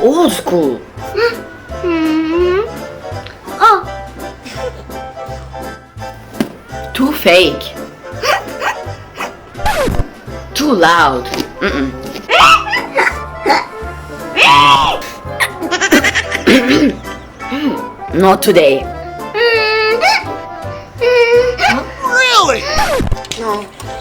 old school. Oh, Too fake. Too loud. Not today. Really? no.